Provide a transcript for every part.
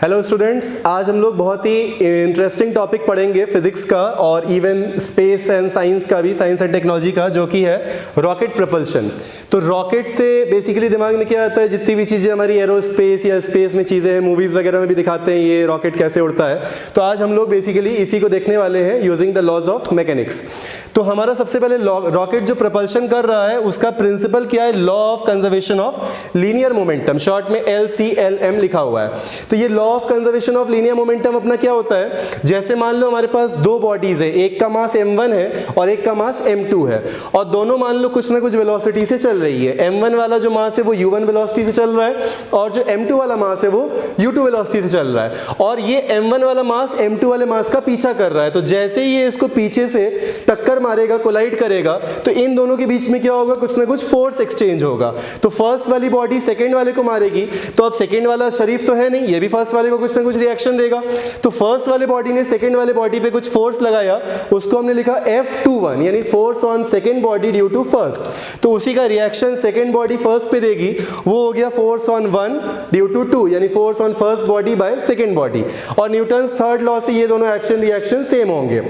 Hello students, आज हम लोग बहुत ही इंटरेस्टिंग टॉपिक पढ़ेंगे फिजिक्स का और इवन स्पेस एंड साइंस का भी, साइंस एंड टेक्नोलॉजी का, जो कि है रॉकेट प्रपल्शन। तो रॉकेट से बेसिकली दिमाग में क्या आता है, जितनी भी चीज़ें हमारी एरोस्पेस या स्पेस में चीज़ें हैं, मूवीज़ वगैरह में भी दिखाते हैं ये रॉकेट कैसे उड़ता है। तो आज हम लोग बेसिकली इसी को देखने वाले हैं using the laws of mechanics. तो हमारा सबसे पहले रॉकेट जो प्रपल्शन कर रहा है उसका प्रिंसिपल क्या है, law of conservation of linear momentum, short में LCLM लिखा हुआ है। तो ये law of conservation of linear momentum अपना क्या होता है, जैसे मान लो हमारे पास दो बॉडीज है, एक का मास m1 है और एक का मास m2 है, और दोनों मान लो कुछ ना कुछ वेलोसिटी से चल रही है। m1 वाला जो मास है वो u1 वेलोसिटी से चल रहा है और जो m2 वाला मास है वो u2 वेलोसिटी से चल रहा है, और ये m1 वाला मास m2 वाले मास का पीछा कर रहा है। तो जैसे ही ये इसको पीछे से टक्कर मारेगा, कोलाइड करेगा, तो इन दोनों के बीच में क्या होगा, कुछ ना कुछ फोर्स एक्सचेंज होगा। तो फर्स्ट वाली बॉडी सेकंड वाले को मारेगी, तो अब सेकंड वाला शरीफ तो है नहीं, ये भी फर्स्ट वाले को कुछ ना कुछ रिएक्शन देगा। तो फर्स्ट वाले बॉडी ने सेकंड वाले बॉडी पे कुछ फोर्स लगाया, उसको हमने लिखा F21, यानी force on second body due to first. तो उसी का रिएक्शन सेकंड बॉडी फर्स्ट पे देगी, वो हो गया फोर्स ऑन 1 ड्यू टू 2, यानी force on first body by second body. और न्यूटन्स थर्ड लॉ से ये दोनों एक्शन रिएक्शन सेम होंगे।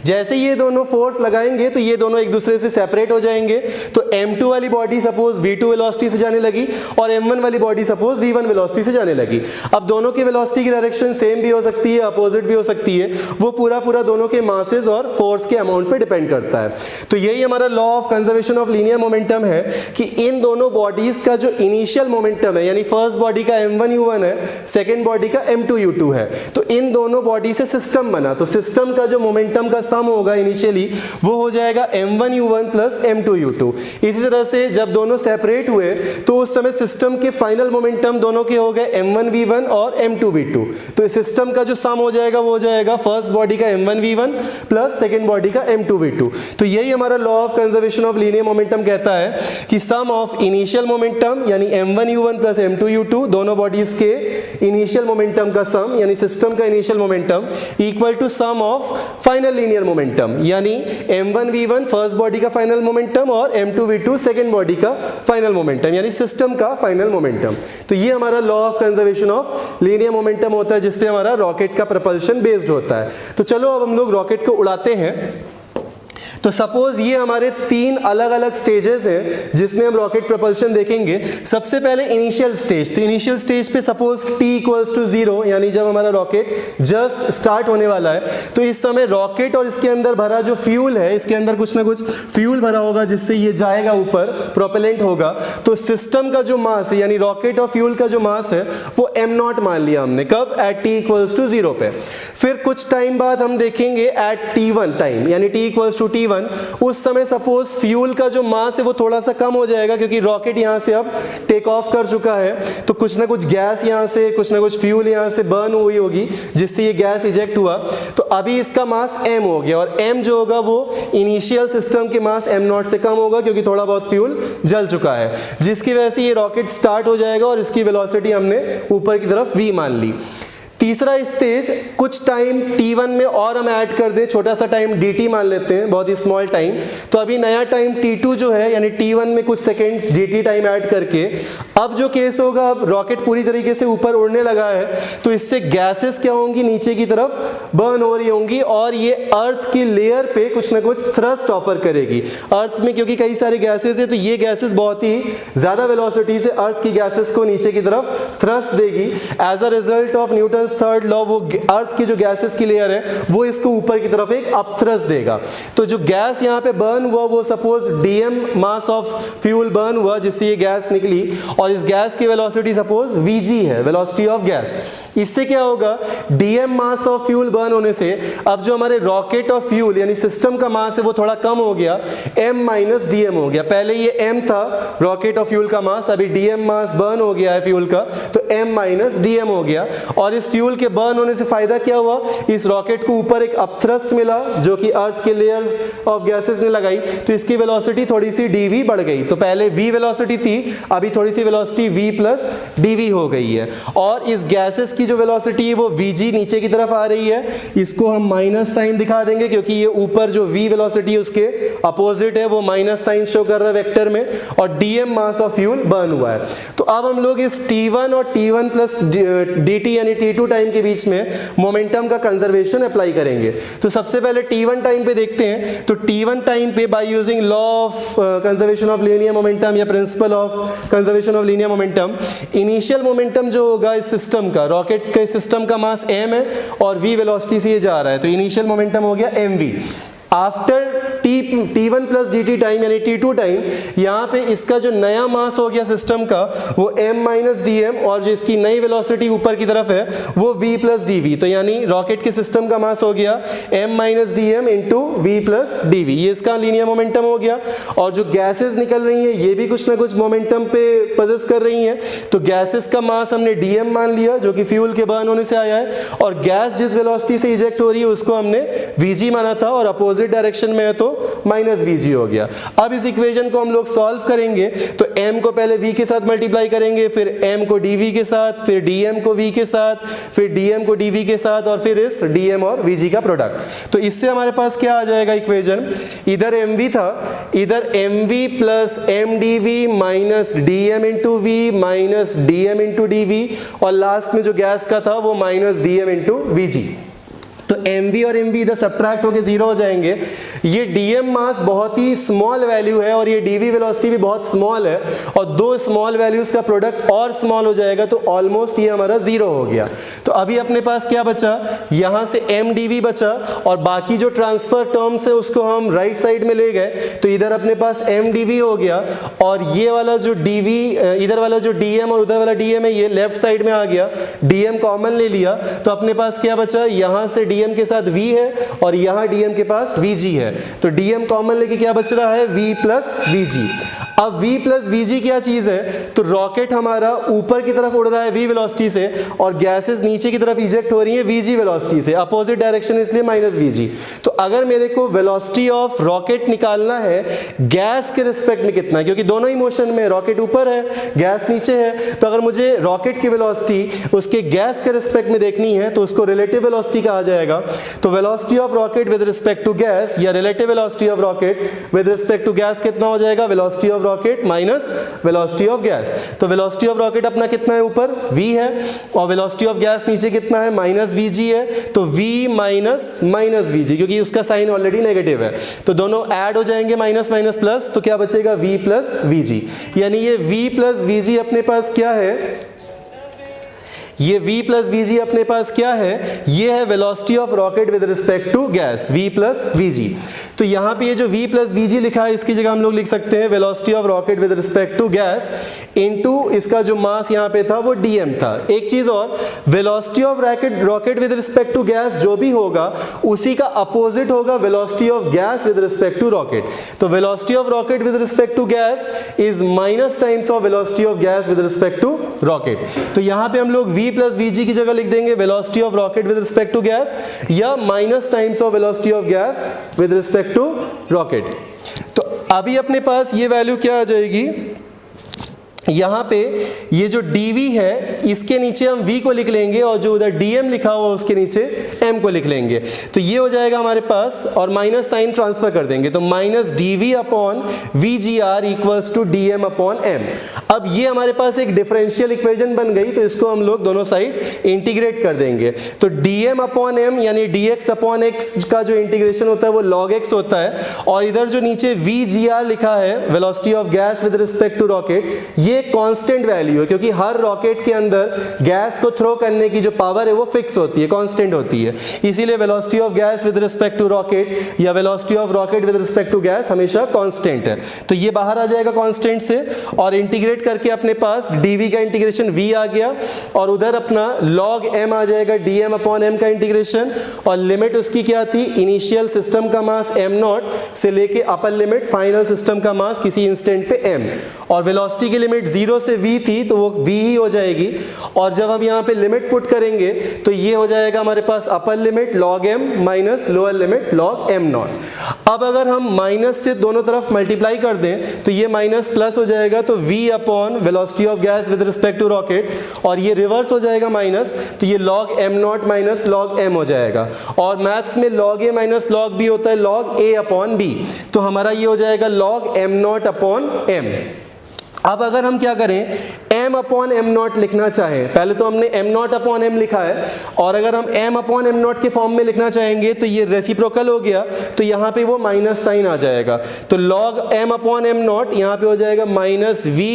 जैसे ये दोनों फोर्स लगाएंगे तो ये दोनों एक दूसरे से सेपरेट हो जाएंगे। तो m2 वाली बॉडी सपोज v2 वेलोसिटी से जाने लगी और m1 वाली बॉडी सपोज v1 वेलोसिटी से जाने लगी। अब दोनों के वेलोसिटी की डायरेक्शन सेम भी हो सकती है, अपोजिट भी हो सकती है, वो पूरा दोनों के मासेस और फोर्स के अमाउंट पे डिपेंड करता है। तो यही हमारा law of conservation of linear momentum है कि इन दोनों बॉडीज का जो इनिशियल मोमेंटम है, यानी फर्स्ट बॉडी का m1u1 है, सेकेंड बॉडी का m2u2 है, तो इन दोनों बॉडी से सिस्टम बना। तो सिस्टम का जो मोमेंटम का सम होगा इनिशियली वो हो जाएगा m1u1 प्लस m2u2। इसी तरह से जब दोनों सेपरेट हुए तो उस समय सिस्टम के फाइनल मोमेंटम दोनों के हो गए m1v1 और m2v2। तो इस सिस्टम का जो सम हो जाएगा वो हो जाएगा फर्स्ट बॉडी का m1v1 प्लस सेकेंड बॉडी का m2v2। तो यही हमारा law of conservation of linear momentum कहता है कि सम ऑफ इनिशियल मोमेंटम यानी m1u1 प्लस m2u2, दोनों बॉडीज के इनिशियल मोमेंटम का सम यानी सिस्टम का initial momentum equal to sum of final linear momentum, यानी m1v1 फर्स्ट बॉडी का फाइनल मोमेंटम और m2v2 सेकेंड बॉडी का फाइनल मोमेंटम, यानी सिस्टम का फाइनल मोमेंटम। तो ये हमारा law of conservation of linear momentum होता है, जिसपे हमारा रॉकेट का प्रपल्शन बेस्ड होता है। तो चलो अब हम लोग रॉकेट को उड़ाते हैं। तो सपोज ये हमारे तीन अलग अलग स्टेजेस हैं जिसमें हम रॉकेट प्रपल्शन देखेंगे। सबसे पहले इनिशियल स्टेज, तो इनिशियल स्टेज पे सपोज t इक्वल्स टू 0, यानी जब हमारा रॉकेट जस्ट स्टार्ट होने वाला है, तो इस समय रॉकेट और इसके अंदर भरा जो फ्यूल है, इसके अंदर कुछ ना कुछ फ्यूल भरा होगा जिससे ये जाएगा ऊपर, प्रोपेलेंट होगा। तो सिस्टम का जो मास है यानी रॉकेट और फ्यूल का जो मास है वो m0 मान लिया हमने, कब, एट t इक्वल्स टू 0 पे। फिर कुछ टाइम बाद हम देखेंगे एट t1 टाइम, यानी t इक्वल्स टू t1, उस समय सपोज फ्यूल का जो मास है वो थोड़ा सा कम हो जाएगा क्योंकि रॉकेट यहां से अब टेक ऑफ कर चुका है। तो कुछ ना कुछ गैस यहां से, कुछ ना कुछ फ्यूल यहां से बर्न हुई होगी जिससे ये गैस इजेक्ट हुआ। तो अभी इसका मास m हो गया और m जो होगा वो इनिशियल सिस्टम के मास m0 से कम होगा क्योंकि थोड़ा बहुत फ्यूल जल चुका है, जिसकी वजह से ये रॉकेट स्टार्ट हो जाएगा और इसकी वेलोसिटी हमने ऊपर की तरफ v मान ली। तीसरा स्टेज, कुछ टाइम t1 में और हम ऐड कर दें, छोटा सा टाइम dt मान लेते हैं, बहुत ही स्मॉल टाइम। तो अभी नया टाइम t2 जो है, यानी t1 में कुछ सेकेंड्स dt टाइम ऐड करके अब जो केस होगा, अब रॉकेट पूरी तरीके से ऊपर उड़ने लगा है, तो इससे गैसेस क्या होंगी, नीचे की तरफ बर्न हो रही होंगी और ये अर्थ की लेयर पे कुछ ना कुछ थ्रस्ट ऑफर करेगी। अर्थ में क्योंकि कई सारे गैसेस है तो ये गैसेस बहुत ही ज्यादा वेलोसिटी से अर्थ की गैसेस को नीचे की तरफ थ्रस्ट देगी। As a result of Newton third law, वो अर्थ की जो गैसेस की लेयर है वो इसको ऊपर की तरफ एक अपथ्रस्ट देगा। तो जो गैस यहाँ पे बर्न हुआ वो suppose dm mass of fuel burn हुआ जिससे ये गैस निकली, और इस गैस की वेलोसिटी सपोज vg है, वेलोसिटी ऑफ गैस। इससे क्या होगा, dm mass of fuel burn होने से अब जो हमारे रॉकेट और फ्यूल यानी सिस्टम का मास है वो थोड़ा कम हो गया, m माइनस dm हो गया। पहले ये m था रॉकेट और फ्यूल का मास, अभी dm मास बर्न हो गया है फ्यूल का, तो m माइनस dm हो गया। और इस फ्यूल फ्यूल के बर्न होने से फायदा क्या हुआ, इस रॉकेट को ऊपर एक अपथ्रस्ट मिला जो कि अर्थ के लेयर्स ऑफ गैसेस ने लगाई, तो इसकी वेलोसिटी थोड़ी सी dv बढ़ गई। तो पहले v वेलोसिटी थी, अभी थोड़ी सी वेलोसिटी v प्लस dv हो गई है। और इस गैसेस की जो वेलोसिटी है वो vg नीचे की तरफ आ रही है, इसको हम माइनस साइन दिखा देंगे क्योंकि ये ऊपर जो v वेलोसिटी है उसके अपोजिट है, वो माइनस साइन शो कर रहा है वेक्टर में, और dm mass of fuel burn हुआ है। तो अब हम लोग इस t1 और t1 प्लस dt यानी t2 टाइम के बीच में मोमेंटम का कंजर्वेशन अप्लाई करेंगे। तो सबसे पहले t1 टाइम पे देखते हैं। तो t1 टाइम पे by using law of conservation of linear momentum या principle of conservation of linear momentum, initial momentum जो होगा इस सिस्टम का, रॉकेट के सिस्टम का मास m है और v वेलोसिटी से ये जा रहा है, तो इनिशियल मोमेंटम हो गया mv। After t1 plus dt time यानी t2 टाइम, यहाँ पे इसका जो नया मास हो गया सिस्टम का वो m माइनस dm, और जो इसकी नई वेलोसिटी ऊपर की तरफ है वो v प्लस dv। तो यानी रॉकेट के सिस्टम का मास हो गया m minus dm into v plus dv, ये इसका लीनियर मोमेंटम हो गया। और जो गैसेस निकल रही हैं ये भी कुछ ना कुछ मोमेंटम पे पोजेस कर रही हैं, तो गैसेस का मास हमने dm मान लिया जो कि फ्यूल के बर्न होने से आया है, और गैस जिस वेलोसिटी से इजेक्ट हो रही है उसको हमने vg माना था, और अपोजिट डायरेक्शन में है तो माइनस vg हो गया। अब इस इक्वेशन को हम लोग सॉल्व करेंगे, तो m को पहले v के साथ मल्टीप्लाई करेंगे, फिर m को dv के साथ, फिर dm को v के साथ, फिर dm को dv के साथ, और फिर इस dm और vg का प्रोडक्ट। तो इससे हमारे पास क्या आ जाएगा इक्वेशन, इधर mv था, इधर mv plus mdv minus dm into v minus dm into dv, और लास्ट में जो गैस का था वो माइनस dm इंटू vg। तो mv और mv इधर सब्ट्रैक्ट होके जीरो हो जाएंगे। ये dm मास बहुत ही स्मॉल वैल्यू है और ये dv वेलोसिटी भी बहुत स्मॉल है, और दो स्मॉल वैल्यूज का प्रोडक्ट और स्मॉल हो जाएगा, तो ऑलमोस्ट ये हमारा जीरो हो गया। तो अभी अपने पास क्या बचा, यहाँ से mdv बचा, और बाकी जो ट्रांसफर टर्म्स है उसको हम राइट साइड में ले गए, तो इधर अपने पास mdv हो गया, और ये वाला जो dv, इधर वाला जो dm और उधर वाला dm है ये लेफ्ट साइड में आ गया, dm कॉमन ले लिया, तो अपने पास क्या बचा, यहाँ से dm के साथ v है और यहाँ dm के पास vg है, तो dm कॉमन लेके क्या बच रहा है, v प्लस vg। अब v प्लस vg क्या चीज है, तो रॉकेट हमारा ऊपर की तरफ उड़ रहा है v वेलोसिटी से, और गैसेस नीचे की तरफ इजेक्ट हो रही है vg वेलोसिटी से, अपोजिट डायरेक्शन इसलिए माइनस vg। तो अगर मेरे को वेलोसिटी ऑफ रॉकेट निकालना है गैस के रिस्पेक्ट में कितना है, क्योंकि दोनों ही मोशन में, रॉकेट ऊपर है गैस नीचे है, तो अगर मुझे रॉकेट की वेलोसिटी उसके गैस के रिस्पेक्ट में देखनी है तो उसको रिलेटिव वेलोसिटी कहा जाएगा। तो velocity of rocket with respect to gas या relative velocity of rocket with respect to gas कितना हो जाएगा, velocity of rocket minus velocity of gas. तो वेलोसिटी ऑफ रॉकेट अपना कितना है, ऊपर v है, और वेलोसिटी ऑफ गैस नीचे कितना है, माइनस vg है, तो v माइनस माइनस vg, क्योंकि उसका साइन ऑलरेडी नेगेटिव है, तो दोनों ऐड हो जाएंगे माइनस माइनस प्लस, तो क्या बचेगा v प्लस vg। यानी ये v प्लस vg अपने पास क्या है, ये v प्लस vg अपने पास क्या है, ये है velocity of rocket with respect to gas, v plus vg। तो यहाँ पे ये जो v प्लस vg लिखा है इसकी जगह हम लोग लिख सकते हैं velocity of rocket with respect to gas into इसका जो मास यहाँ पे था वो dm था। एक चीज और, velocity of rocket with respect to gas जो भी होगा उसी का अपोजिट होगा velocity of gas with respect to rocket. तो velocity of rocket with respect to gas is minus times of velocity of gas with respect to rocket. तो यहाँ पे हम लोग v प्लस vg की जगह लिख देंगे velocity of rocket with respect to gas, या minus times of velocity of gas with respect to rocket. तो अभी अपने पास ये वैल्यू क्या आ जाएगी, यहाँ पे ये जो dv है इसके नीचे हम v को लिख लेंगे, और जो उधर dm लिखा हुआ उसके नीचे m को लिख लेंगे, तो ये हो जाएगा हमारे पास, और माइनस साइन ट्रांसफर कर देंगे, तो minus dv upon vgr equals to dm upon m। अब ये हमारे पास एक डिफरेंशियल इक्वेशन बन गई, तो इसको हम लोग दोनों साइड इंटीग्रेट कर देंगे। तो dm अपॉन m यानी dx अपॉन x का जो इंटीग्रेशन होता है वो log x होता है, और इधर जो नीचे vgr लिखा है velocity of gas with respect to rocket, ये कांस्टेंट वैल्यू है, क्योंकि हर रॉकेट के अंदर गैस को थ्रो करने की जो पावर है वो फिक्स होती है, कांस्टेंट होती है, इसीलिए velocity of gas with respect to rocket या velocity of rocket with respect to gas हमेशा कांस्टेंट है। तो ये बाहर आ जाएगा कांस्टेंट से, और इंटीग्रेट करके अपने पास dv का इंटीग्रेशन v आ गया, और उधर अपना log m आ जाएगा dm अपॉन m का इंटीग्रेशन, और लिमिट उसकी क्या थी, इनिशियल सिस्टम का मास m0 से लेके अपर लिमिट फाइनल सिस्टम का मास किसी इंस्टेंट पे m, और वेलोसिटी की लिमिट लिमिट 0 से v थी तो वो v ही हो जाएगी, और जब हम यहाँ पे लिमिट पुट करेंगे तो ये हो जाएगा हमारे पास upper limit log m minus lower limit log m naught. अब अगर हम माइनस से दोनों तरफ मल्टीप्लाई कर दें तो ये माइनस प्लस हो जाएगा, तो v upon velocity of gas with respect to rocket, और ये रिवर्स हो जाएगा माइनस, तो ये log m not minus log m हो जाएगा। और मैथ्स में log a minus log b होता है log a अपॉन b, तो हमारा ये हो जाएगा log m not upon m। अब अगर हम क्या करें, m अपॉन m नॉट लिखना चाहें, पहले तो हमने m नॉट अपॉन m लिखा है, और अगर हम m अपॉन m नॉट के फॉर्म में लिखना चाहेंगे तो ये रेसिप्रोकल हो गया, तो यहाँ पे वो माइनस साइन आ जाएगा, तो log m अपॉन m नॉट यहाँ पे हो जाएगा minus v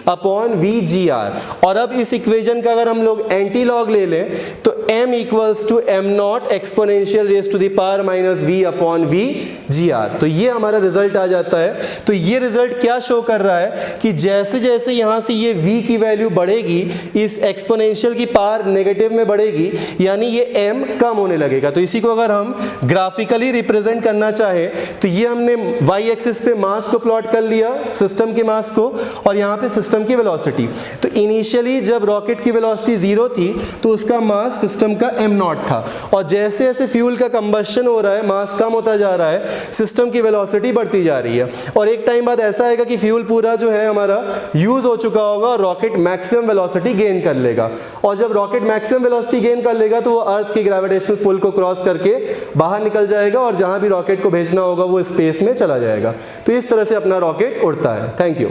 upon V G R. और अब इस इक्वेशन का अगर हम लोग एंटी लॉग ले लें तो m equals to m naught exponential raise to the power minus v upon V G R. तो ये हमारा रिजल्ट आ जाता है। तो ये रिजल्ट क्या शो कर रहा है कि जैसे जैसे यहाँ से ये v की वैल्यू बढ़ेगी, इस एक्सपोनेंशियल की पावर नेगेटिव में बढ़ेगी, यानी ये m कम होने लगेगा। तो इसी को अगर हम ग्राफिकली रिप्रेजेंट करना चाहें तो ये हमने y एक्सिस पे मास को प्लॉट कर लिया, सिस्टम के मास को, और यहाँ पे सिस्टम की वेलोसिटी। तो इनिशियली जब रॉकेट की वेलोसिटी 0 थी तो उसका मास सिस्टम का m नॉट था, और जैसे जैसे फ्यूल का कंबशन हो रहा है, मास कम होता जा रहा है, सिस्टम की वेलोसिटी बढ़ती जा रही है, और एक टाइम बाद ऐसा आएगा कि फ्यूल पूरा जो है हमारा यूज हो चुका होगा और रॉकेट मैक्सिमम वेलोसिटी गेन कर लेगा। और जब रॉकेट मैक्सिमम वेलोसिटी गेन कर लेगा तो वो अर्थ के ग्रेविटेशनल पुल को क्रॉस करके बाहर निकल जाएगा, और जहां भी रॉकेट को भेजना होगा वो स्पेस में चला जाएगा। तो इस तरह से अपना रॉकेट उड़ता है। Thank you.